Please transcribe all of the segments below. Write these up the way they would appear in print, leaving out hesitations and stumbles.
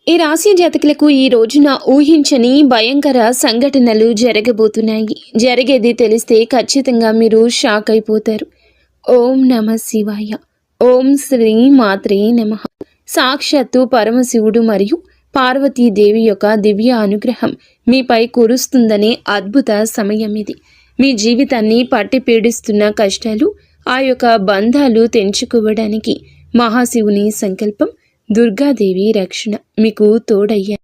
ఈ రాశి జాతకులకు ఈ రోజున ఊహించని భయంకర సంఘటనలు జరగబోతున్నాయి. జరిగేది తెలిస్తే ఖచ్చితంగా మీరు షాక్ అయిపోతారు. ఓం నమ శివాయ. ఓం శ్రీ మాత్రే నమః. సాక్షాత్తు పరమశివుడు మరియు పార్వతీదేవి యొక్క దివ్య అనుగ్రహం మీపై కురుస్తుందనే అద్భుత సమయం ఇది. మీ జీవితాన్ని పట్టి పీడిస్తున్న కష్టాలు, ఆ యొక్క బంధాలు తెంచుకోవడానికి మహాశివుని సంకల్పం, దుర్గాదేవి రక్షణ మీకు తోడయ్యా.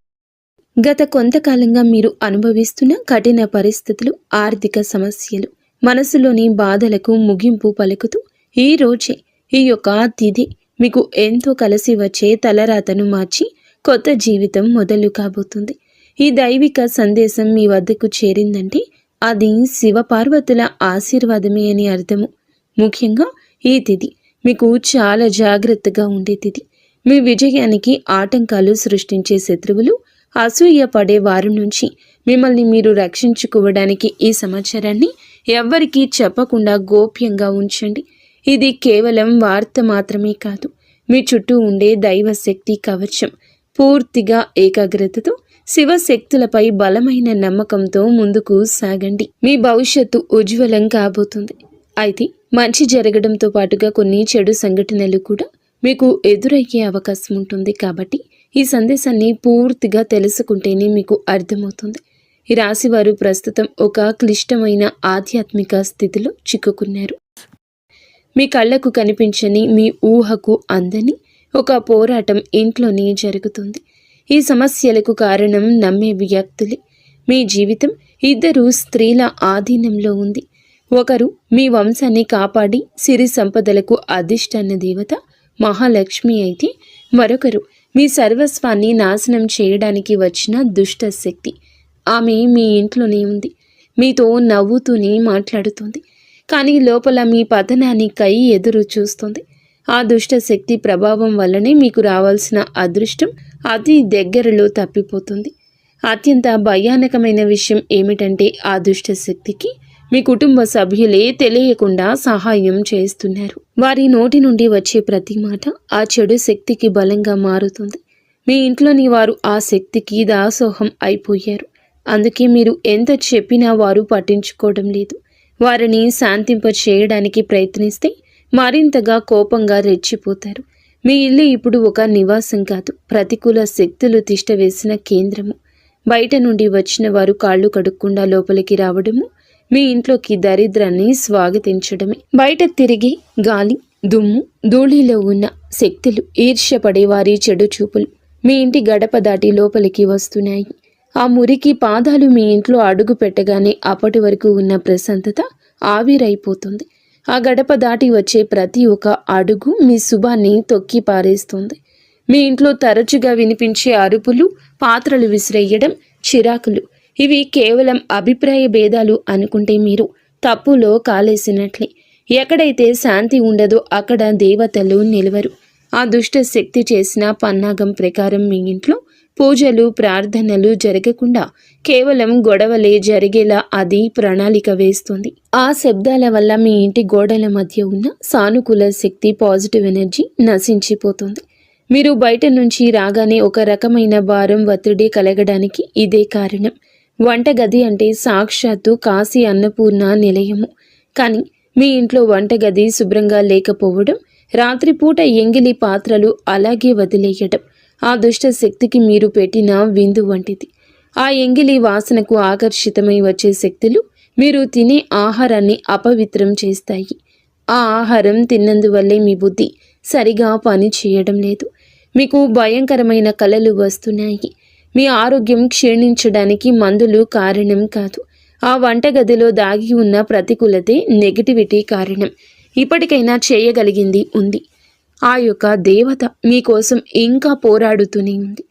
గత కొంతకాలంగా మీరు అనుభవిస్తున్న కఠిన పరిస్థితులు, ఆర్థిక సమస్యలు, మనసులోని బాధలకు ముగింపు పలుకుతూ ఈ రోజే ఈ యొక్క తిథి మీకు ఎంతో కలిసి వచ్చే తలరాతను మార్చి కొత్త జీవితం మొదలు కాబోతుంది. ఈ దైవిక సందేశం మీ వద్దకు చేరిందంటే అది శివపార్వతుల ఆశీర్వాదమే అని అర్థము. ముఖ్యంగా ఈ తిథి మీకు చాలా జాగ్రత్తగా ఉండే తిథి. మీ విజయానికి ఆటంకాలు సృష్టించే శత్రువులు, అసూయ పడే వారి నుంచి మిమ్మల్ని మీరు రక్షించుకోవడానికి ఈ సమాచారాన్ని ఎవ్వరికీ చెప్పకుండా గోప్యంగా ఉంచండి. ఇది కేవలం వార్త మాత్రమే కాదు, మీ చుట్టూ ఉండే దైవశక్తి కవచం. పూర్తిగా ఏకాగ్రతతో శివశక్తులపై బలమైన నమ్మకంతో ముందుకు సాగండి. మీ భవిష్యత్తు ఉజ్వలం కాబోతుంది. అయితే మంచి జరగడంతో పాటుగా కొన్ని చెడు సంఘటనలు కూడా మీకు ఎదురయ్యే అవకాశం ఉంటుంది. కాబట్టి ఈ సందేశాన్ని పూర్తిగా తెలుసుకుంటేనే మీకు అర్థమవుతుంది. ఈ రాశివారు ప్రస్తుతం ఒక క్లిష్టమైన ఆధ్యాత్మిక స్థితిలో చిక్కుకున్నారు. మీ కళ్ళకు కనిపించని, మీ ఊహకు అందని ఒక పోరాటం ఇంట్లోనే జరుగుతుంది. ఈ సమస్యలకు కారణం నమ్మే వ్యక్తులే. మీ జీవితం ఇద్దరు స్త్రీల ఆధీనంలో ఉంది. ఒకరు మీ వంశాన్ని కాపాడి సిరి సంపదలకు అధిష్టాన దేవత మహాలక్ష్మి అయితే, మరొకరు మీ సర్వస్వాన్ని నాశనం చేయడానికి వచ్చిన దుష్ట శక్తి. ఆమె మీ ఇంట్లోనే ఉంది, మీతో నవ్వుతూనే మాట్లాడుతుంది, కానీ లోపల మీ పతనానికై ఎదురు చూస్తుంది. ఆ దుష్ట శక్తి ప్రభావం వల్లనే మీకు రావాల్సిన అదృష్టం అతి దగ్గరలో తప్పిపోతుంది. అత్యంత భయానకమైన విషయం ఏమిటంటే ఆ దుష్ట శక్తికి మీ కుటుంబ సభ్యులే తెలియకుండా సహాయం చేస్తున్నారు. వారి నోటి నుండి వచ్చే ప్రతి మాట ఆ చెడు శక్తికి బలంగా మారుతుంది. మీ ఇంట్లోని వారు ఆ శక్తికి దాసోహం అయిపోయారు. అందుకే మీరు ఎంత చెప్పినా వారు పట్టించుకోవడం లేదు. వారిని శాంతింప చేయడానికి ప్రయత్నిస్తే మరింతగా కోపంగా రెచ్చిపోతారు. మీ ఇల్లు ఇప్పుడు ఒక నివాసం కాదు, ప్రతికూల శక్తులు తిష్టవేసిన కేంద్రము. బయట నుండి వచ్చిన వారు కాళ్ళు కడుక్కుండా లోపలికి రావడము మీ ఇంట్లోకి దరిద్రాన్ని స్వాగతించడమే. బయట తిరిగి గాలి, దుమ్ము, ధూళిలో ఉన్న శక్తులు, ఈర్ష్యపడే వారి చెడు చూపులు మీ ఇంటి గడప దాటి లోపలికి వస్తున్నాయి. ఆ మురికి పాదాలు మీ ఇంట్లో అడుగు పెట్టగానే అప్పటి వరకు ఉన్న ప్రశాంతత ఆవిరైపోతుంది. ఆ గడప దాటి వచ్చే ప్రతి ఒక్క అడుగు మీ శుభాన్ని తొక్కి పారేస్తుంది. మీ ఇంట్లో తరచుగా వినిపించే అరుపులు, పాత్రలు విసిరేయడం, చిరాకులు, ఇవి కేవలం అభిప్రాయ భేదాలు అనుకుంటే మీరు తప్పులో కాలేసినట్లే. ఎక్కడైతే శాంతి ఉండదో అక్కడ దేవతలు నిలవరు. ఆ దుష్ట శక్తి చేసిన పన్నాగం ప్రకారం మీ ఇంట్లో పూజలు, ప్రార్థనలు జరగకుండా కేవలం గొడవలే జరిగేలా అది ప్రణాళిక వేస్తుంది. ఆ శబ్దాల వల్ల మీ ఇంటి గోడల మధ్య ఉన్న సానుకూల శక్తి, పాజిటివ్ ఎనర్జీ నశించిపోతుంది. మీరు బయట నుంచి రాగానే ఒక రకమైన భారం, ఒత్తిడి కలగడానికి ఇదే కారణం. వంటగది అంటే సాక్షాత్తు కాశీ అన్నపూర్ణ నిలయము. కానీ మీ ఇంట్లో వంటగది శుభ్రంగా లేకపోవడం, రాత్రిపూట ఎంగిలి పాత్రలు అలాగే వదిలేయడం ఆ దుష్ట శక్తికి మీరు పెట్టిన విందు వంటిది. ఆ ఎంగిలి వాసనకు ఆకర్షితమై వచ్చే శక్తులు మీరు తినే ఆహారాన్ని అపవిత్రం చేస్తాయి. ఆ ఆహారం తిన్నందువల్లే మీ బుద్ధి సరిగా పని చేయడం లేదు. మీకు భయంకరమైన కలలు వస్తున్నాయి. మీ ఆరోగ్యం క్షీణించడానికి మందులు కారణం కాదు. ఆ వంటగదిలో దాగి ఉన్న ప్రతికూలతే, నెగిటివిటీ కారణం. ఇప్పటికైనా చేయగలిగింది ఉంది. ఆ యొక్క దేవత మీకోసం ఇంకా పోరాడుతూనే ఉంది.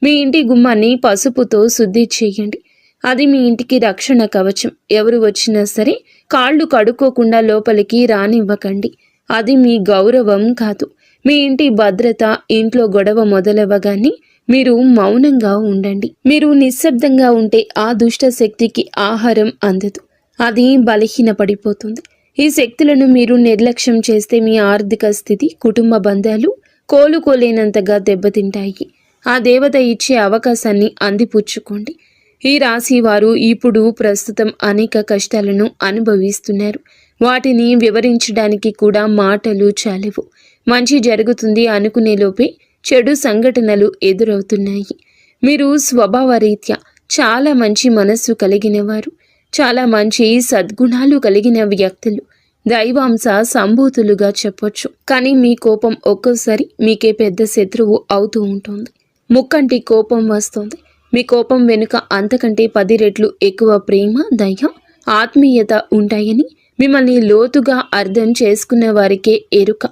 మీ ఇంటి గుమ్మాన్ని పసుపుతో శుద్ధి చేయండి. అది మీ ఇంటికి రక్షణ కవచం. ఎవరు వచ్చినా సరే కాళ్ళు కడుక్కోకుండా లోపలికి రానివ్వకండి. అది మీ గౌరవం కాదు, మీ ఇంటి భద్రత. ఇంట్లో గొడవ మొదలవ్వగానే మీరు మౌనంగా ఉండండి. మీరు నిశ్శబ్దంగా ఉంటే ఆ దుష్ట శక్తికి ఆహారం అందదు, అది బలహీనపడిపోతుంది. ఈ శక్తులను మీరు నిర్లక్ష్యం చేస్తే మీ ఆర్థిక స్థితి, కుటుంబ బంధాలు కోలుకోలేనంతగా దెబ్బతింటాయి. ఆ దేవత ఇచ్చే అవకాశాన్ని అందిపుచ్చుకోండి. ఈ రాశి వారు ఇప్పుడు ప్రస్తుతం అనేక కష్టాలను అనుభవిస్తున్నారు. వాటిని వివరించడానికి కూడా మాటలు చాలవు. మంచి జరుగుతుంది అనుకునే లోపే చెడు సంఘటనలు ఎదురవుతున్నాయి. మీరు స్వభావరీత్యా చాలా మంచి మనస్సు కలిగిన వారు, చాలా మంచి సద్గుణాలు కలిగిన వ్యక్తులు, దైవాంశ సంభూతులుగా చెప్పొచ్చు. కానీ మీ కోపం ఒక్కోసారి మీకే పెద్ద శత్రువు అవుతూ ఉంటుంది. ముక్కంటి కోపం వస్తుంది. మీ కోపం వెనుక అంతకంటే 10 రెట్లు ఎక్కువ ప్రేమ, దయ, ఆత్మీయత ఉంటాయని మిమ్మల్ని లోతుగా అర్థం చేసుకున్న వారికే ఎరుక.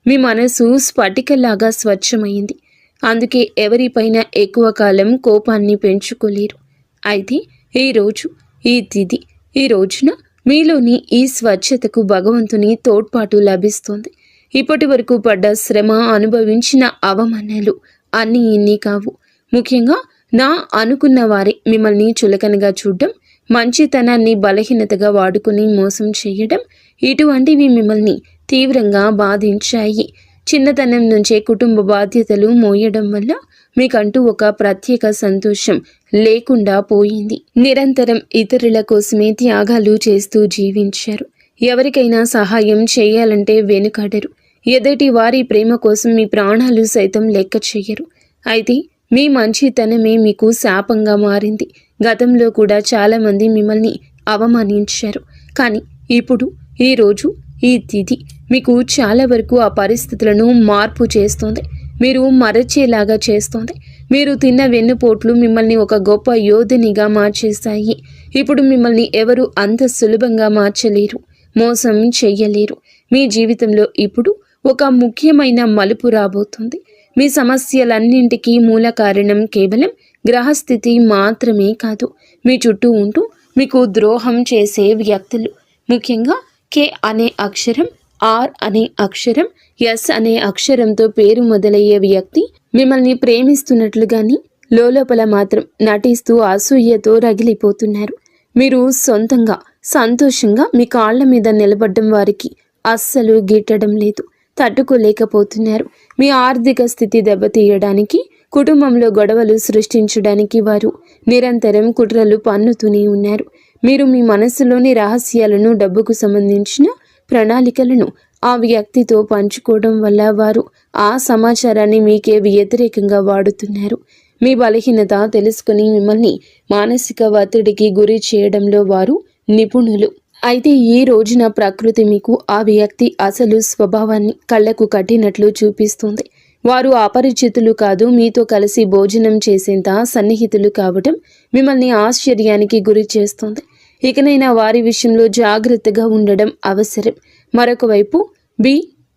మీ మనసు స్ఫటికలాగా స్వచ్ఛమైంది. అందుకే ఎవరిపైన ఎక్కువ కాలం కోపాన్ని పెంచుకోలేరు. అయితే ఈరోజు ఈ తిథి, ఈ రోజున మీలోని ఈ స్వచ్ఛతకు భగవంతుని తోడ్పాటు లభిస్తుంది. ఇప్పటి వరకు పడ్డ శ్రమ, అనుభవించిన అవమానాలు అన్నీ ఇన్ని కావు. ముఖ్యంగా నా అనుకున్న వారే మిమ్మల్ని చులకనగా చూడడం, మంచితనాన్ని బలహీనతగా వాడుకుని మోసం చేయడం, ఇటువంటివి మిమ్మల్ని తీవ్రంగా బాధించాయి. చిన్నతనం నుంచే కుటుంబ బాధ్యతలు మోయడం వల్ల మీకంటూ ఒక ప్రత్యేక సంతోషం లేకుండా పోయింది. నిరంతరం ఇతరుల కోసమే త్యాగాలు చేస్తూ జీవించారు. ఎవరికైనా సహాయం చేయాలంటే వెనుకాడరు. ఎదుటి వారి ప్రేమ కోసం మీ ప్రాణాలు సైతం లెక్క చెయ్యరు. అయితే మీ మంచితనమే మీకు శాపంగా మారింది. గతంలో కూడా చాలామంది మిమ్మల్ని అవమానించారు. కానీ ఇప్పుడు, ఈరోజు, ఈ తిథి మీకు చాలా వరకు ఆ పరిస్థితులను మార్పు చేస్తుంది. మీరు మరచేలాగా చేస్తుంది. మీరు తిన్న వెన్నుపోట్లు మిమ్మల్ని ఒక గొప్ప యోధునిగా మార్చేస్తాయి. ఇప్పుడు మిమ్మల్ని ఎవరు అంత సులభంగా మార్చలేరు, మోసం చెయ్యలేరు. మీ జీవితంలో ఇప్పుడు ఒక ముఖ్యమైన మలుపు రాబోతుంది. మీ సమస్యలన్నింటికీ మూల కారణం కేవలం గ్రహస్థితి మాత్రమే కాదు, మీ చుట్టూ ఉంటూ మీకు ద్రోహం చేసే వ్యక్తులు. ముఖ్యంగా కే అనే అక్షరం, ఆర్ అనే అక్షరం, ఎస్ అనే అక్షరంతో పేరు మొదలయ్యే వ్యక్తి మిమ్మల్ని ప్రేమిస్తున్నట్లుగాని లోపల మాత్రం నటిస్తూ అసూయతో రగిలిపోతున్నారు. మీరు సొంతంగా సంతోషంగా మీ కాళ్ళ మీద నిలబడ్డం వారికి అస్సలు గిట్టడం లేదు, తట్టుకోలేకపోతున్నారు. మీ ఆర్థిక స్థితి దెబ్బతీయడానికి, కుటుంబంలో గొడవలు సృష్టించడానికి వారు నిరంతరం కుట్రలు పన్నుతూనే ఉన్నారు. మీరు మీ మనసులోని రహస్యాలను, డబ్బుకు సంబంధించిన ప్రణాళికలను ఆ వ్యక్తితో పంచుకోవడం వల్ల వారు ఆ సమాచారాన్ని మీకే వ్యతిరేకంగా వాడుతున్నారు. మీ బలహీనత తెలుసుకుని మిమ్మల్ని మానసిక ఒత్తిడికి గురి చేయడంలో వారు నిపుణులు. అయితే ఈ రోజున ప్రకృతి మీకు ఆ వ్యక్తి అసలు స్వభావాన్ని కళ్ళకు కట్టినట్లు చూపిస్తుంది. వారు అపరిచితులు కాదు, మీతో కలిసి భోజనం చేసేంత సన్నిహితులు కావటం మిమ్మల్ని ఆశ్చర్యానికి గురి చేస్తుంది. ఇకనైనా వారి విషయంలో జాగ్రత్తగా ఉండడం అవసరం. మరొక వైపు బి,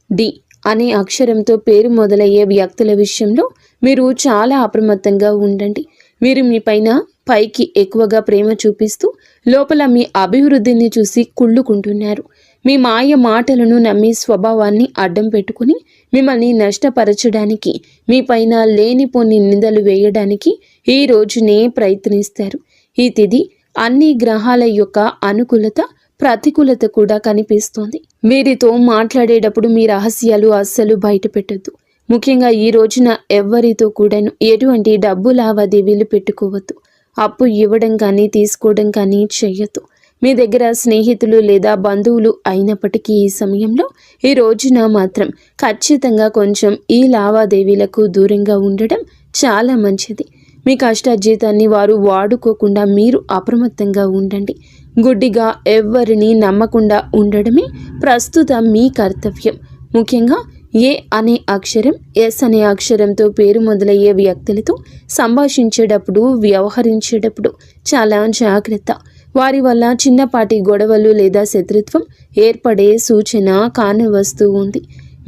డి అనే అక్షరంతో పేరు మొదలయ్యే వ్యక్తుల విషయంలో మీరు చాలా అప్రమత్తంగా ఉండండి. వీరు మీ పైకి ఎక్కువగా ప్రేమ చూపిస్తూ లోపల మీ అభివృద్ధిని చూసి కుళ్ళుకుంటున్నారు. మీ మాయ మాటలను నమ్మి స్వభావాన్ని అడ్డం పెట్టుకుని మిమ్మల్ని నష్టపరచడానికి, మీ పైన లేనిపోని నిందలు వేయడానికి ఈ రోజునే ప్రయత్నిస్తారు. ఈ తిథి అన్ని గ్రహాల యొక్క అనుకూలత, ప్రతికూలత కూడా కనిపిస్తోంది. వీరితో మాట్లాడేటప్పుడు మీ రహస్యాలు అస్సలు బయట పెట్టొద్దు. ముఖ్యంగా ఈ రోజున ఎవ్వరితో కూడాను ఎటువంటి డబ్బు లావాదేవీలు పెట్టుకోవద్దు. అప్పు ఇవ్వడం కానీ తీసుకోవడం కానీ చెయ్యొద్దు. మీ దగ్గర స్నేహితులు లేదా బంధువులు అయినప్పటికీ ఈ సమయంలో, ఈ రోజున మాత్రం ఖచ్చితంగా కొంచెం ఈ లావాదేవీలకు దూరంగా ఉండడం చాలా మంచిది. మీ కష్టార్జితాన్ని వారు వాడుకోకుండా మీరు అప్రమత్తంగా ఉండండి. గుడ్డిగా ఎవ్వరిని నమ్మకుండా ఉండడమే ప్రస్తుతం మీ కర్తవ్యం. ముఖ్యంగా ఏ అనే అక్షరం, ఎస్ అనే అక్షరంతో పేరు మొదలయ్యే వ్యక్తులతో సంభాషించేటప్పుడు, వ్యవహరించేటప్పుడు చాలా జాగ్రత్త. వారి వల్ల చిన్నపాటి గొడవలు లేదా శత్రుత్వం ఏర్పడే సూచన కానవస్తూ ఉంది.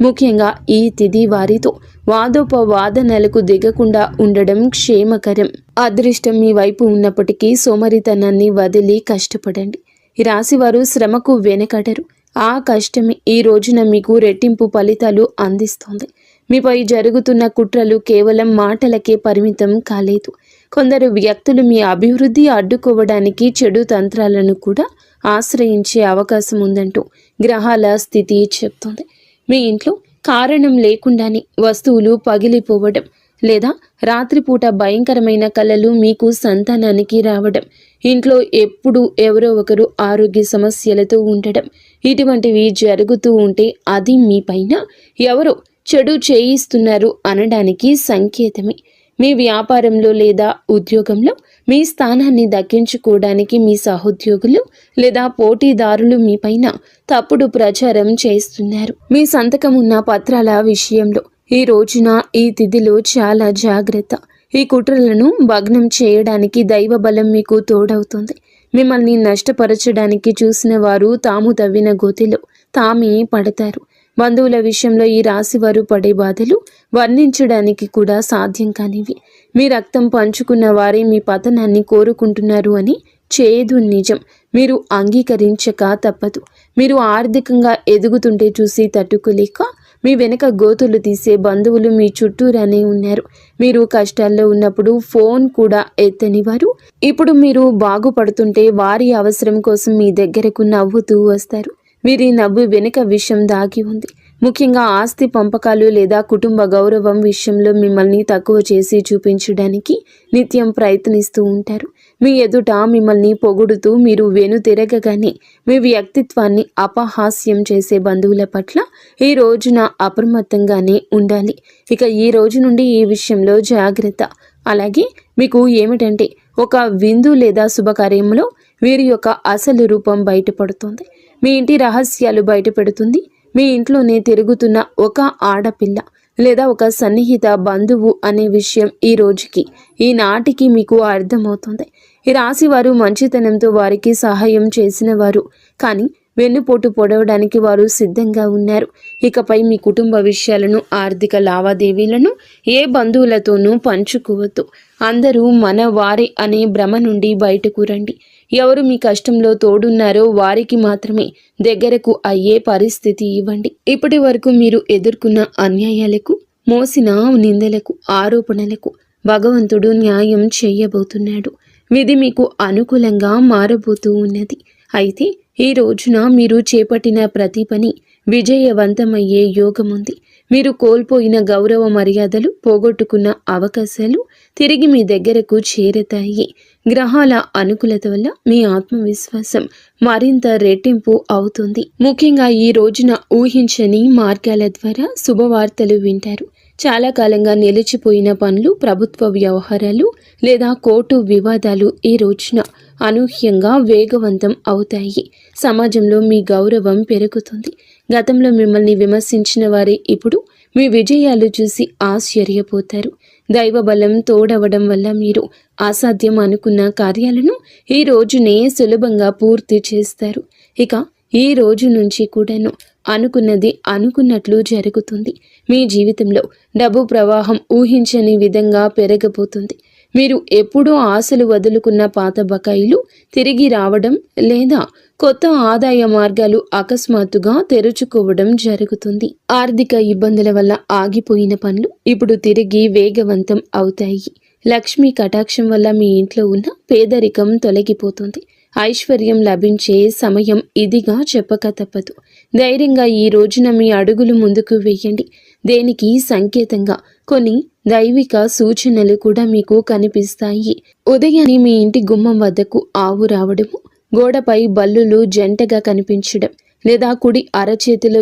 ముఖ్యంగా ఈ తిథి వారితో వాదోపవాదనలకు దిగకుండా ఉండడం క్షేమకరం. అదృష్టం మీ వైపు ఉన్నప్పటికీ సోమరితనాన్ని వదిలి కష్టపడండి. ఈ రాశివారు శ్రమకు వెనకడరు. ఆ కష్టమే ఈ రోజున మీకు రెట్టింపు ఫలితాలు అందిస్తోంది. మీపై జరుగుతున్న కుట్రలు కేవలం మాటలకే పరిమితం కాలేదు. కొందరు వ్యక్తులు మీ అభివృద్ధి అడ్డుకోవడానికి చెడు తంత్రాలను కూడా ఆశ్రయించే అవకాశం ఉందంటూ గ్రహాల స్థితి చెప్తోంది. మీ ఇంట్లో కారణం లేకుండానే వస్తువులు పగిలిపోవడం, లేదా రాత్రిపూట భయంకరమైన కలలు మీకు సంతానానికి రావడం, ఇంట్లో ఎప్పుడు ఎవరో ఒకరు ఆరోగ్య సమస్యలతో ఉండడం, ఇటువంటివి జరుగుతూ ఉంటే అది మీ పైన ఎవరో చెడు చేయిస్తున్నారు అనడానికి సంకేతమే. మీ వ్యాపారంలో లేదా ఉద్యోగంలో మీ స్థానాన్ని దక్కించుకోవడానికి మీ సహోద్యోగులు లేదా పోటీదారులు మీ పైన తప్పుడు ప్రచారం చేస్తున్నారు. మీ సంతకం ఉన్న పత్రాల విషయంలో ఈ రోజున ఈ తిథిలో చాలా జాగ్రత్త. ఈ కుట్రలను భగ్నం చేయడానికి దైవ బలం మీకు తోడవుతుంది. మిమ్మల్ని నష్టపరచడానికి చూసిన వారు తాము తవ్విన గోతిలో తామే పడతారు. బంధువుల విషయంలో ఈ రాశి వారు పడే బాధలు వర్ణించడానికి కూడా సాధ్యం కానివి. మీ రక్తం పంచుకున్న వారే మీ పతనాన్ని కోరుకుంటున్నారు అని చేదు నిజం. మీరు అంగీకరించక తప్పదు. మీరు ఆర్థికంగా ఎదుగుతుంటే చూసి తట్టుకోలేక మీ వెనక గోతులు తీసే బంధువులు మీ చుట్టూరానే ఉన్నారు. మీరు కష్టాల్లో ఉన్నప్పుడు ఫోన్ కూడా ఎత్తని వారు ఇప్పుడు మీరు బాగుపడుతుంటే వారి అవసరం కోసం మీ దగ్గరకు నవ్వుతూ వస్తారు. వీరి నవ్వు వెనుక విషయం దాగి ఉంది. ముఖ్యంగా ఆస్తి పంపకాలు లేదా కుటుంబ గౌరవం విషయంలో మిమ్మల్ని తక్కువ చేసి చూపించడానికి నిత్యం ప్రయత్నిస్తూ ఉంటారు. మీ ఎదుట మిమ్మల్ని పొగుడుతూ మీరు వెనుతిరగగానే మీ వ్యక్తిత్వాన్ని అపహాస్యం చేసే బంధువుల పట్ల ఈ రోజున అప్రమత్తంగానే ఉండాలి. ఇక ఈ రోజు నుండి ఈ విషయంలో జాగ్రత్త. అలాగే మీకు ఏమిటంటే ఒక విందు లేదా శుభకార్యంలో వీరి యొక్క అసలు రూపం బయటపడుతుంది. మీ ఇంటి రహస్యాలు బయటపెడుతుంది. మీ ఇంట్లోనే తిరుగుతున్న ఒక ఆడపిల్ల లేదా ఒక సన్నిహిత బంధువు అనే విషయం ఈ రోజుకి ఈనాటికి మీకు అర్థమవుతుంది. ఈ రాశి వారు మంచితనంతో వారికి సహాయం చేసిన వారు, కానీ వెన్నుపోటు పొడవడానికి వారు సిద్ధంగా ఉన్నారు. ఇకపై మీ కుటుంబ విషయాలను, ఆర్థిక లావాదేవీలను ఏ బంధువులతోనూ పంచుకోవద్దు. అందరూ మన వారే అనే భ్రమ నుండి బయటకు రండి. ఎవరు మీ కష్టంలో తోడున్నారో వారికి మాత్రమే దగ్గరకు అయ్యే పరిస్థితి ఇవ్వండి. ఇప్పటి వరకు మీరు ఎదుర్కొన్న అన్యాయాలకు, మోసిన నిందలకు, ఆరోపణలకు భగవంతుడు న్యాయం చేయబోతున్నాడు. విధి మీకు అనుకూలంగా మారబోతూ ఉన్నది. అయితే ఈ రోజున మీరు చేపట్టిన ప్రతి పని విజయవంతమయ్యే యోగముంది. మీరు కోల్పోయిన గౌరవ మర్యాదలు, పోగొట్టుకున్న అవకాశాలు తిరిగి మీ దగ్గరకు చేరతాయి. గ్రహాల అనుకూలత వల్ల మీ ఆత్మవిశ్వాసం మరింత రెట్టింపు అవుతుంది. ముఖ్యంగా ఈ రోజున ఊహించని మార్గాల ద్వారా శుభవార్తలు వింటారు. చాలా కాలంగా నిలిచిపోయిన పనులు, ప్రభుత్వ వ్యవహారాలు లేదా కోర్టు వివాదాలు ఈ రోజున అనూహ్యంగా వేగవంతం అవుతాయి. సమాజంలో మీ గౌరవం పెరుగుతుంది. గతంలో మిమ్మల్ని విమర్శించిన వారే ఇప్పుడు మీ విజయాలు చూసి ఆశ్చర్యపోతారు. దైవబలం తోడవడం వల్ల మీరు అసాధ్యం అనుకున్న కార్యాలను ఈ రోజునే సులభంగా పూర్తి చేస్తారు. ఇక ఈ రోజు నుంచి కూడాను అనుకున్నది అనుకున్నట్లు జరుగుతుంది. మీ జీవితంలో డబ్బు ప్రవాహం ఊహించని విధంగా పెరగబోతుంది. మీరు ఎప్పుడూ ఆశలు వదులుకున్న పాత బకాయిలు తిరిగి రావడం లేదా కొత్త ఆదాయ మార్గాలు అకస్మాత్తుగా తెరుచుకోవడం జరుగుతుంది. ఆర్థిక ఇబ్బందుల వల్ల ఆగిపోయిన పనులు ఇప్పుడు తిరిగి వేగవంతం అవుతాయి. లక్ష్మీ కటాక్షం వల్ల మీ ఇంట్లో ఉన్న పేదరికం తొలగిపోతుంది. ఐశ్వర్యం లభించే సమయం ఇదిగా చెప్పక తప్పదు. ధైర్యంగా ఈ రోజున మీ అడుగులు ముందుకు వేయండి. దేనికి సంకేతంగా కొన్ని దైవిక సూచనలు కూడా మీకు కనిపిస్తాయి. ఉదయాన్నే మీ ఇంటి గుమ్మం వద్దకు ఆవు రావడము, గోడపై బల్లులు జంటగా కనిపించడం, లేదా కుడి అరచేతిలో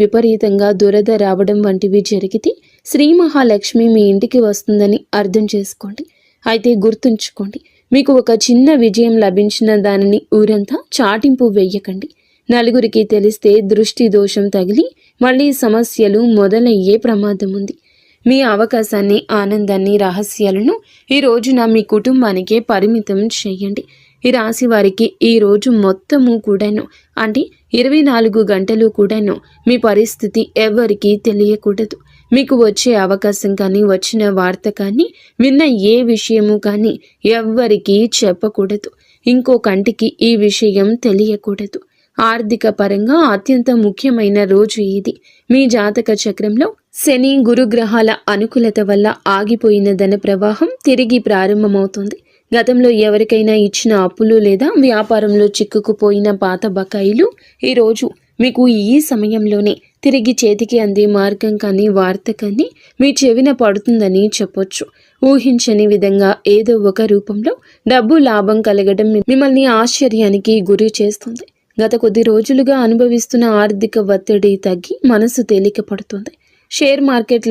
విపరీతంగా దురద రావడం వంటివి జరిగితే శ్రీ మహాలక్ష్మి మీ ఇంటికి వస్తుందని అర్థం చేసుకోండి. అయితే గుర్తుంచుకోండి, మీకు ఒక చిన్న విజయం లభించిన దానిని ఊరంతా చాటింపు వేయకండి. నలుగురికి తెలిస్తే దృష్టి దోషం తగిలి మళ్ళీ సమస్యలు మొదలయ్యే ప్రమాదం ఉంది. మీ అవకాశాన్ని, ఆనందాన్ని, రహస్యాలను ఈ రోజున మీ కుటుంబానికే పరిమితం చేయండి. ఈ రాశి వారికి ఈ రోజు మొత్తము కూడాను, అంటే 24 గంటలు కూడాను మీ పరిస్థితి ఎవరికీ తెలియకూడదు. మీకు వచ్చే అవకాశం కానీ, వచ్చిన వార్త కానీ, విన్న ఏ విషయము కానీ ఎవ్వరికీ చెప్పకూడదు. ఇంకో కంటికి ఈ విషయం తెలియకూడదు. ఆర్థిక పరంగా అత్యంత ముఖ్యమైన రోజు ఇది. మీ జాతక చక్రంలో శని, గురుగ్రహాల అనుకూలత వల్ల ఆగిపోయిన ధన ప్రవాహం తిరిగి ప్రారంభమవుతుంది. గతంలో ఎవరికైనా ఇచ్చిన అప్పులు లేదా వ్యాపారంలో చిక్కుకుపోయిన పాత బకాయిలు ఈరోజు మీకు ఈ సమయంలోనే తిరిగి చేతికి అందే మార్గం కానీ వార్త కానీ మీ చెవిన పడుతుందని చెప్పొచ్చు. ఊహించని విధంగా ఏదో ఒక రూపంలో డబ్బు లాభం కలగడం మిమ్మల్ని ఆశ్చర్యానికి గురి చేస్తుంది. గత కొద్ది రోజులుగా అనుభవిస్తున్న ఆర్థిక ఒత్తిడి తగ్గి మనసు తేలిక పడుతుంది. షేర్ మార్కెట్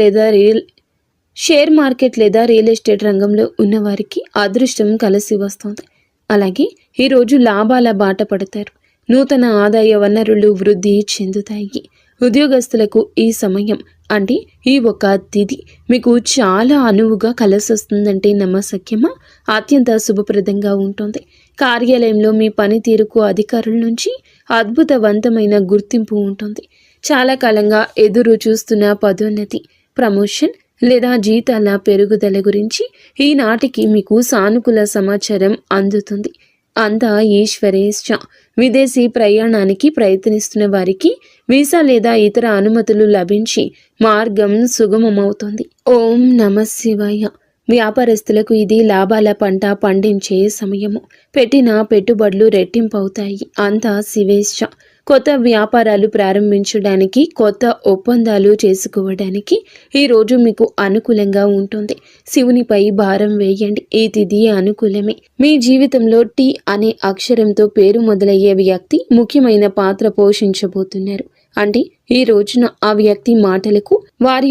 లేదా రియల్ ఎస్టేట్ రంగంలో ఉన్నవారికి అదృష్టం కలిసి వస్తుంది. అలాగే ఈరోజు లాభాల బాట పడతారు. నూతన ఆదాయ వనరులు వృద్ధి చెందుతాయి. ఉద్యోగస్తులకు ఈ సమయం అంటే ఈ ఒక తిథి మీకు చాలా అనువుగా కలిసొస్తుందంటే నమ్మశక్యమా? అత్యంత శుభప్రదంగా ఉంటుంది. కార్యాలయంలో మీ పనితీరుకు అధికారుల నుంచి అద్భుతవంతమైన గుర్తింపు ఉంటుంది. చాలా కాలంగా ఎదురు చూస్తున్న పదోన్నతి, ప్రమోషన్ లేదా జీతాల పెరుగుదల గురించి ఈనాటికి మీకు సానుకూల సమాచారం అందుతుంది. అంతా ఈశ్వరేచ్ఛ. విదేశీ ప్రయాణానికి ప్రయత్నిస్తున్న వారికి వీసా లేదా ఇతర అనుమతులు లభించి మార్గం సుగమమవుతుంది. ఓం నమః శివాయ. వ్యాపారస్తులకు ఇది లాభాల పంట పండించే సమయము. పెట్టిన పెట్టుబడులు రెట్టింపవుతాయి. అంతా శివేచ్ఛ. కొత్త వ్యాపారాలు ప్రారంభించడానికి, కొత్త ఒప్పందాలు చేసుకోవడానికి ఈరోజు మీకు అనుకూలంగా ఉంటుంది. శివునిపై భారం వేయండి. ఈ తిథి అనుకూలమే. మీ జీవితంలో టీ అనే అక్షరంతో పేరు మొదలయ్యే వ్యక్తి ముఖ్యమైన పాత్ర పోషించబోతున్నారు. అంటే ఈ రోజున ఆ వ్యక్తి మాటలకు, వారి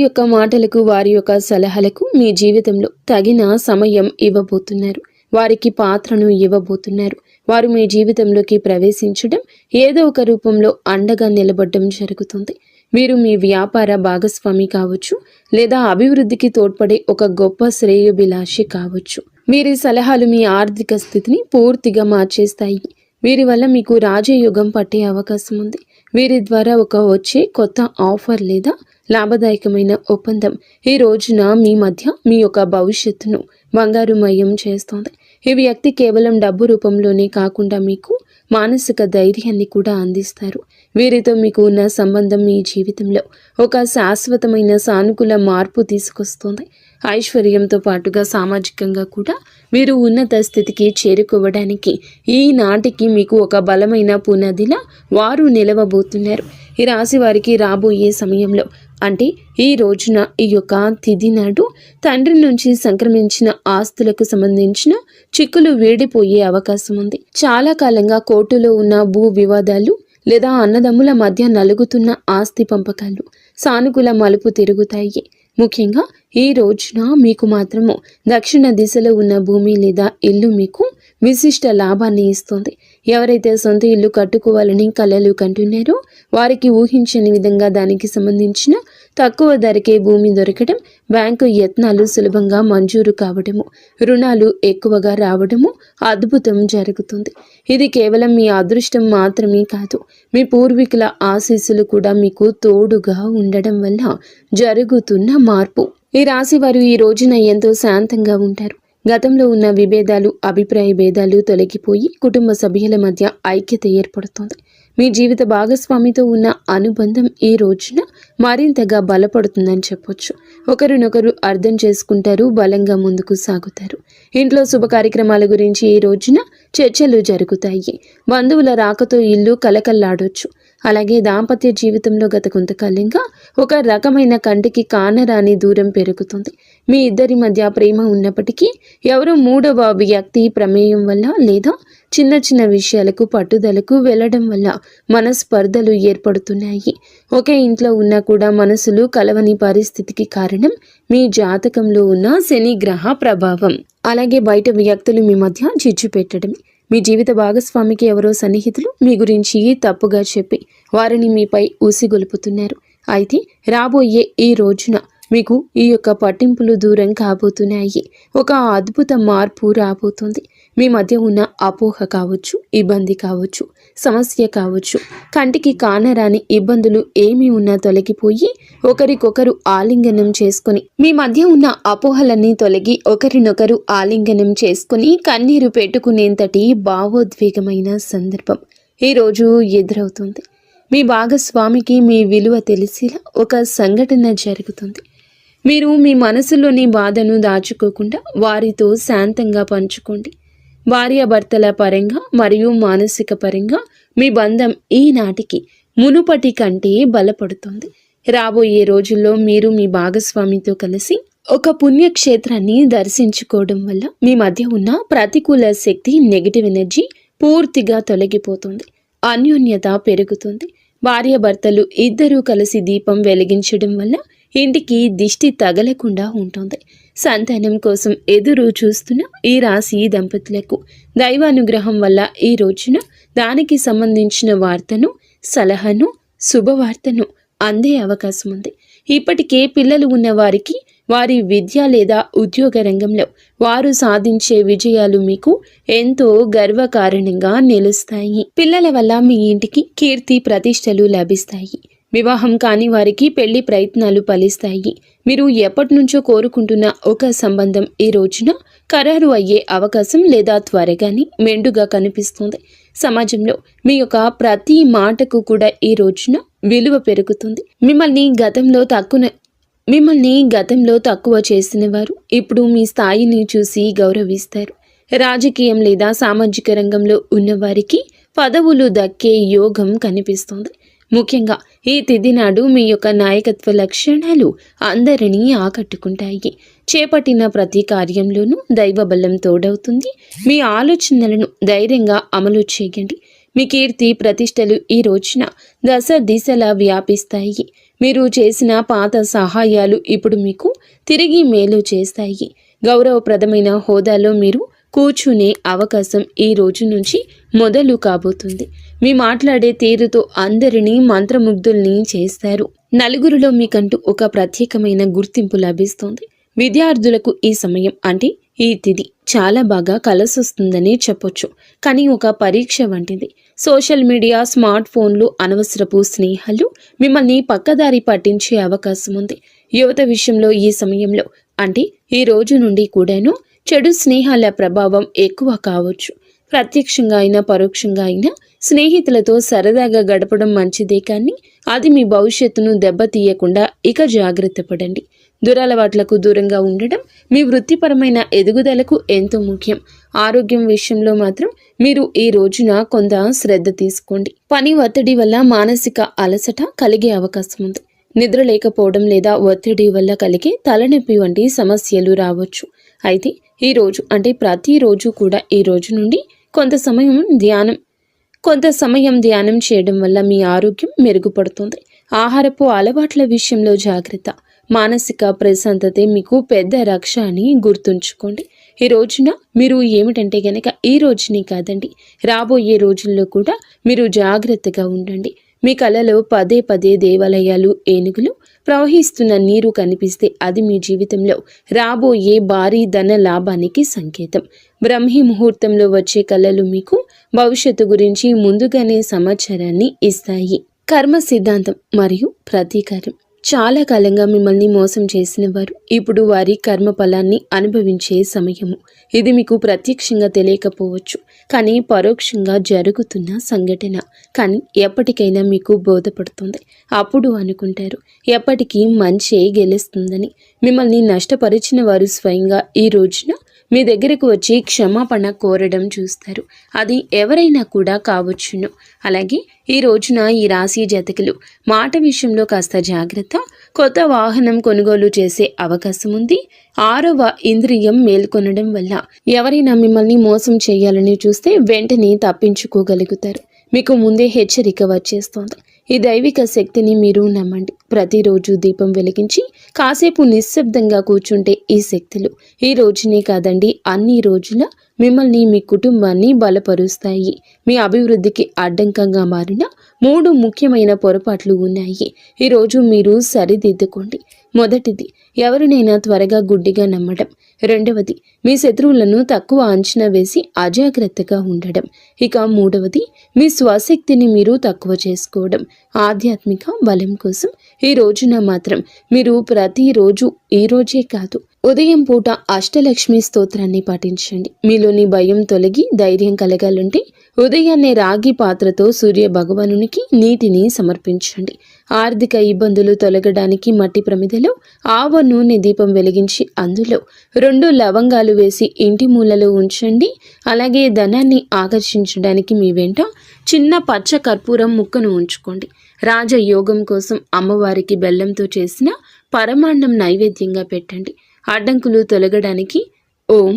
యొక్క సలహాలకు మీ జీవితంలో తగిన సమయం ఇవ్వబోతున్నారు. వారికి పాత్రను ఇవ్వబోతున్నారు. వారు మీ జీవితంలోకి ప్రవేశించడం, ఏదో ఒక రూపంలో అండగా నిలబడడం జరుగుతుంది. మీరు మీ వ్యాపార భాగస్వామి కావచ్చు, లేదా అభివృద్ధికి తోడ్పడే ఒక గొప్ప శ్రేయోభిలాషి కావచ్చు. వీరి సలహాలు మీ ఆర్థిక స్థితిని పూర్తిగా మార్చేస్తాయి. వీరి వల్ల మీకు రాజయోగం పట్టే అవకాశం ఉంది. వీరి ద్వారా వచ్చే కొత్త ఆఫర్ లేదా లాభదాయకమైన ఒప్పందం ఈ రోజున మీ మధ్య మీ యొక్క భవిష్యత్తును బంగారుమయం చేస్తోంది. ఈ వ్యక్తి కేవలం డబ్బు రూపంలోనే కాకుండా మీకు మానసిక ధైర్యాన్ని కూడా అందిస్తారు. వీరితో మీకు ఉన్న సంబంధం మీ జీవితంలో ఒక శాశ్వతమైన సానుకూల మార్పు తీసుకొస్తుంది. ఐశ్వర్యంతో పాటుగా సామాజికంగా కూడా మీరు ఉన్నత స్థితికి చేరుకోవడానికి ఈనాటికి మీకు ఒక బలమైన పునాదిలా వారు నిలవబోతున్నారు. ఈ రాశి వారికి రాబోయే సమయంలో అంటే ఈ రోజున ఈ యొక్క తిథి నాడు తండ్రి నుంచి సంక్రమించిన ఆస్తులకు సంబంధించిన చిక్కులు వీడిపోయే అవకాశం ఉంది. చాలా కాలంగా కోర్టులో ఉన్న భూ వివాదాలు లేదా అన్నదమ్ముల మధ్య నలుగుతున్న ఆస్తి పంపకాలు సానుకూల మలుపు తిరుగుతాయి. ముఖ్యంగా ఈ రోజున మీకు మాత్రము దక్షిణ దిశలో ఉన్న భూమి లేదా ఇల్లు మీకు విశిష్ట లాభాన్ని ఇస్తుంది. ఎవరైతే సొంత ఇల్లు కట్టుకోవాలని కలలు కంటున్నారో వారికి ఊహించని విధంగా దానికి సంబంధించిన తక్కువ ధరకే భూమి దొరకడం, బ్యాంకు యత్నాలు సులభంగా మంజూరు కావడము, రుణాలు ఎక్కువగా రావడము అద్భుతం జరుగుతుంది. ఇది కేవలం మీ అదృష్టం మాత్రమే కాదు, మీ పూర్వీకుల ఆశీస్సులు కూడా మీకు తోడుగా ఉండడం వల్ల జరుగుతున్న మార్పు. ఈ రాశి వారు ఈ రోజున ఎంతో శాంతంగా ఉంటారు. గతంలో ఉన్న విభేదాలు, అభిప్రాయ భేదాలు తొలగిపోయి కుటుంబ సభ్యుల మధ్య ఐక్యత ఏర్పడుతుంది. మీ జీవిత భాగస్వామితో ఉన్న అనుబంధం ఈ రోజున మరింతగా బలపడుతుందని చెప్పొచ్చు. ఒకరినొకరు అర్థం చేసుకుంటారు, బలంగా ముందుకు సాగుతారు. ఇంట్లో శుభ కార్యక్రమాల గురించి ఈ రోజున చర్చలు జరుగుతాయి. బంధువుల రాకతో ఇల్లు కలకల్లాడొచ్చు. అలాగే దాంపత్య జీవితంలో గత కొంతకాలంగా ఒక రకమైన కంటికి కానరాని దూరం పెరుగుతుంది. మీ ఇద్దరి మధ్య ప్రేమ ఉన్నప్పటికీ ఎవరో మూడవ వ్యక్తి ప్రమేయం వల్ల లేదా చిన్న చిన్న విషయాలకు పట్టుదలకు వెళ్లడం వల్ల మనస్పర్ధలు ఏర్పడుతున్నాయి. ఒకే ఇంట్లో ఉన్నా కూడా మనసులు కలవని పరిస్థితికి కారణం మీ జాతకంలో ఉన్న శని గ్రహ ప్రభావం. అలాగే బయట వ్యక్తులు మీ మధ్య చిచ్చు పెట్టడమే. మీ జీవిత భాగస్వామికి ఎవరో సన్నిహితులు మీ గురించి తప్పుగా చెప్పి వారిని మీపై ఊసిగొలుపుతున్నారు. అయితే రాబోయే ఈ రోజున మీకు ఈ యొక్క పట్టింపులు దూరం కాబోతున్నాయి. ఒక అద్భుత మార్పు రాబోతుంది. మీ మధ్య ఉన్న అపోహ కావచ్చు, ఇబ్బంది కావచ్చు, సమస్య కావచ్చు, కంటికి కానరాని ఇబ్బందులు ఏమి ఉన్నా తొలగిపోయి ఒకరికొకరు ఆలింగనం చేసుకొని మీ మధ్య ఉన్న అపోహలన్నీ తొలగి ఒకరినొకరు ఆలింగనం చేసుకుని కన్నీరు పెట్టుకునేంతటి భావోద్వేగమైన సందర్భం ఈరోజు ఎదురవుతుంది. మీ భాగస్వామికి మీ విలువ తెలిసేలా ఒక సంఘటన జరుగుతుంది. మీరు మీ మనసులోని బాధను దాచుకోకుండా వారితో శాంతంగా పంచుకోండి. భార్యాభర్తల పరంగా మరియు మానసిక పరంగా మీ బంధం ఈనాటికి మునుపటి కంటే బలపడుతుంది. రాబోయే రోజుల్లో మీరు మీ భాగస్వామితో కలిసి ఒక పుణ్యక్షేత్రాన్ని దర్శించుకోవడం వల్ల మీ మధ్య ఉన్న ప్రతికూల శక్తి, నెగిటివ్ ఎనర్జీ పూర్తిగా తొలగిపోతుంది. అన్యోన్యత పెరుగుతుంది. భార్యాభర్తలు ఇద్దరూ కలిసి దీపం వెలిగించడం వల్ల ఇంటికి దిష్టి తగలకుండా ఉంటుంది. సంతానం కోసం ఎదురు చూస్తున్న ఈ రాశి దంపతులకు దైవానుగ్రహం వల్ల ఈ రోజున దానికి సంబంధించిన వార్తను, సలహాను, శుభవార్తను అందే అవకాశం ఉంది. ఇప్పటికే పిల్లలు ఉన్న వారికి వారి విద్య లేదా ఉద్యోగ రంగంలో వారు సాధించే విజయాలు మీకు ఎంతో గర్వకారణంగా నిలుస్తాయి. పిల్లల వల్ల మీ ఇంటికి కీర్తి ప్రతిష్టలు లభిస్తాయి. వివాహం కాని వారికి పెళ్లి ప్రయత్నాలు ఫలిస్తాయి. మీరు ఎప్పటి నుంచో కోరుకుంటున్న ఒక సంబంధం ఈ రోజున ఖరారు అయ్యే అవకాశం లేదా త్వరగానే మెండుగా కనిపిస్తుంది. సమాజంలో మీ యొక్క ప్రతి మాటకు కూడా ఈ రోజున విలువ పెరుగుతుంది. మిమ్మల్ని గతంలో తక్కువ చేసిన వారు ఇప్పుడు మీ స్థాయిని చూసి గౌరవిస్తారు. రాజకీయం లేదా సామాజిక రంగంలో ఉన్నవారికి పదవులు దక్కే యోగం కనిపిస్తుంది. ముఖ్యంగా ఈ తిథి నాడు మీ యొక్క నాయకత్వ లక్షణాలు అందరినీ ఆకట్టుకుంటాయి. చేపట్టిన ప్రతి కార్యంలోనూ దైవబలం తోడవుతుంది. మీ ఆలోచనలను ధైర్యంగా అమలు చేయండి. మీ కీర్తి ప్రతిష్టలు ఈ రోజున దశ దిశలా వ్యాపిస్తాయి. మీరు చేసిన పాత సహాయాలు ఇప్పుడు మీకు తిరిగి మేలు చేస్తాయి. గౌరవప్రదమైన హోదాలో మీరు కూర్చునే అవకాశం ఈ రోజు నుంచి మొదలు కాబోతుంది. మీ మాట్లాడే తీరుతో అందరినీ మంత్రముగ్ధుల్ని చేస్తారు. నలుగురిలో మీకంటూ ఒక ప్రత్యేకమైన గుర్తింపు లభిస్తుంది. విద్యార్థులకు ఈ సమయం అంటే ఈ తిథి చాలా బాగా కలిసొస్తుందని చెప్పొచ్చు. కానీ ఒక పరీక్ష వంటిది. సోషల్ మీడియా, స్మార్ట్ ఫోన్లు, అనవసరపు స్నేహాలు మిమ్మల్ని పక్కదారి పట్టించే అవకాశం ఉంది. యువత విషయంలో ఈ సమయంలో అంటే ఈ రోజు నుండి కూడాను చెడు స్నేహాల ప్రభావం ఎక్కువ కావచ్చు. ప్రత్యక్షంగా అయినా పరోక్షంగా అయినా స్నేహితులతో సరదాగా గడపడం మంచిదే, కానీ అది మీ భవిష్యత్తును దెబ్బతీయకుండా ఇక జాగ్రత్త పడండి. దురలవాట్లకు దూరంగా ఉండడం మీ వృత్తిపరమైన ఎదుగుదలకు ఎంతో ముఖ్యం. ఆరోగ్యం విషయంలో మాత్రం మీరు ఈ రోజున కొంత శ్రద్ధ తీసుకోండి. పని ఒత్తిడి వల్ల మానసిక అలసట కలిగే అవకాశం ఉంది. నిద్ర లేకపోవడం లేదా ఒత్తిడి వల్ల కలిగే తలనొప్పి వంటి సమస్యలు రావచ్చు. అయితే ఈ రోజు అంటే ప్రతిరోజు కూడా ఈ రోజు నుండి కొంత సమయం ధ్యానం చేయడం వల్ల మీ ఆరోగ్యం మెరుగుపడుతుంది. ఆహారపు అలవాట్ల విషయంలో జాగ్రత్త. మానసిక ప్రశాంతతే మీకు పెద్ద రక్ష అని గుర్తుంచుకోండి. ఈ రోజున మీరు ఏమిటంటే గనక ఈ రోజుని కాదండి, రాబోయే రోజుల్లో కూడా మీరు జాగ్రత్తగా ఉండండి. మీ కలలో పదే పదే దేవాలయాలు, ఏనుగులు, ప్రవహిస్తున్న నీరు కనిపిస్తే అది మీ జీవితంలో రాబోయే భారీ ధన లాభానికి సంకేతం. బ్రహ్మీ ముహూర్తంలో వచ్చే కళలు మీకు భవిష్యత్తు గురించి ముందుగానే సమాచారాన్ని ఇస్తాయి. కర్మ సిద్ధాంతం మరియు ప్రతీకారం. చాలా కాలంగా మిమ్మల్ని మోసం చేసిన వారు ఇప్పుడు వారి కర్మ ఫలాన్ని అనుభవించే సమయము. ఇది మీకు ప్రత్యక్షంగా తెలియకపోవచ్చు, కానీ పరోక్షంగా జరుగుతున్న సంఘటన. కానీ ఎప్పటికైనా మీకు బోధపడుతుంది. అప్పుడు అనుకుంటారు ఎప్పటికీ మంచే గెలుస్తుందని. మిమ్మల్ని నష్టపరిచిన వారు స్వయంగా ఈ రోజున మీ దగ్గరకు వచ్చి క్షమాపణ కోరడం చూస్తారు. అది ఎవరైనా కూడా కావచ్చును. అలాగే ఈ రోజున ఈ రాశి జాతకులు మాట విషయంలో కాస్త జాగ్రత్త. కొత్త వాహనం కొనుగోలు చేసే అవకాశం ఉంది. 6వ ఇంద్రియం మేల్కొనడం వల్ల ఎవరైనా మిమ్మల్ని మోసం చేయాలని చూస్తే వెంటనే తప్పించుకోగలుగుతారు. మీకు ముందే హెచ్చరిక వచ్చేస్తోంది. ఈ దైవిక శక్తిని మీరు నమ్మండి. ప్రతిరోజు దీపం వెలిగించి కాసేపు నిశ్శబ్దంగా కూర్చుంటే ఈ శక్తులు ఈ రోజునే కాదండి, అన్ని రోజుల మిమ్మల్ని, మీ కుటుంబాన్ని బలపరుస్తాయి. మీ అభివృద్ధికి అడ్డంకంగా మారిన 3 ముఖ్యమైన పొరపాట్లు ఉన్నాయి. ఈరోజు మీరు సరిదిద్దుకోండి. మొదటిది, ఎవరినైనా త్వరగా గుడ్డిగా నమ్మడం. రెండవది, మీ శత్రువులను తక్కువ అంచనా వేసి అజాగ్రత్తగా ఉండడం. ఇక మూడవది, మీ స్వశక్తిని మీరు తక్కువ చేసుకోవడం. ఆధ్యాత్మిక బలం కోసం ఈ రోజున మాత్రం మీరు ప్రతిరోజు, ఈ రోజే కాదు, ఉదయం పూట అష్టలక్ష్మి స్తోత్రాన్ని పాటించండి. మీలోని భయం తొలగి ధైర్యం కలగాలంటే ఉదయాన్నే రాగి పాత్రతో సూర్య భగవానునికి నీటిని సమర్పించండి. ఆర్థిక ఇబ్బందులు తొలగడానికి మట్టి ప్రమిదలో ఆవ నూనె దీపం వెలిగించి అందులో 2 లవంగాలు వేసి ఇంటి మూలలో ఉంచండి. అలాగే ధనాన్ని ఆకర్షించడానికి మీ వెంట చిన్న పచ్చ కర్పూరం ముక్కను ఉంచుకోండి. రాజయోగం కోసం అమ్మవారికి బెల్లంతో చేసిన పరమాన్నం నైవేద్యంగా పెట్టండి. అడ్డంకులు తొలగడానికి ఓం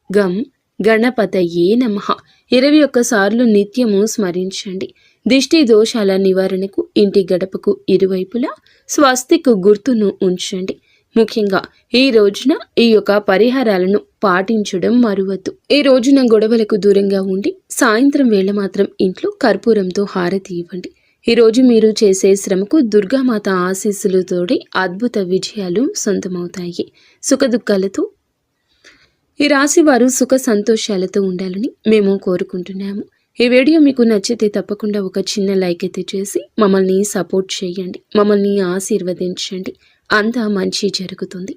గం గణపతయే నమః 21 సార్లు నిత్యము స్మరించండి. దిష్టి దోషాల నివారణకు ఇంటి గడపకు ఇరువైపులా స్వస్తిక్ గుర్తును ఉంచండి. ముఖ్యంగా ఈ రోజున ఈ యొక్క పరిహారాలను పాటించడం మరువద్దు. ఈ రోజున గొడవలకు దూరంగా ఉండి సాయంత్రం వేళ మాత్రం ఇంట్లో కర్పూరంతో హారతి ఇవ్వండి. ఈ రోజు మీరు చేసే శ్రమకు దుర్గామాత ఆశీస్సులతోటి అద్భుత విజయాలు సొంతమవుతాయి. సుఖదుఖాలతో ఈ రాశి వారు సుఖ సంతోషాలతో ఉండాలని మేము కోరుకుంటున్నాము. ఈ వీడియో మీకు నచ్చితే తప్పకుండా ఒక చిన్న లైక్ అయితే చేసి మమ్మల్ని సపోర్ట్ చేయండి. మమ్మల్ని ఆశీర్వదించండి. అంతా మంచి జరుగుతుంది.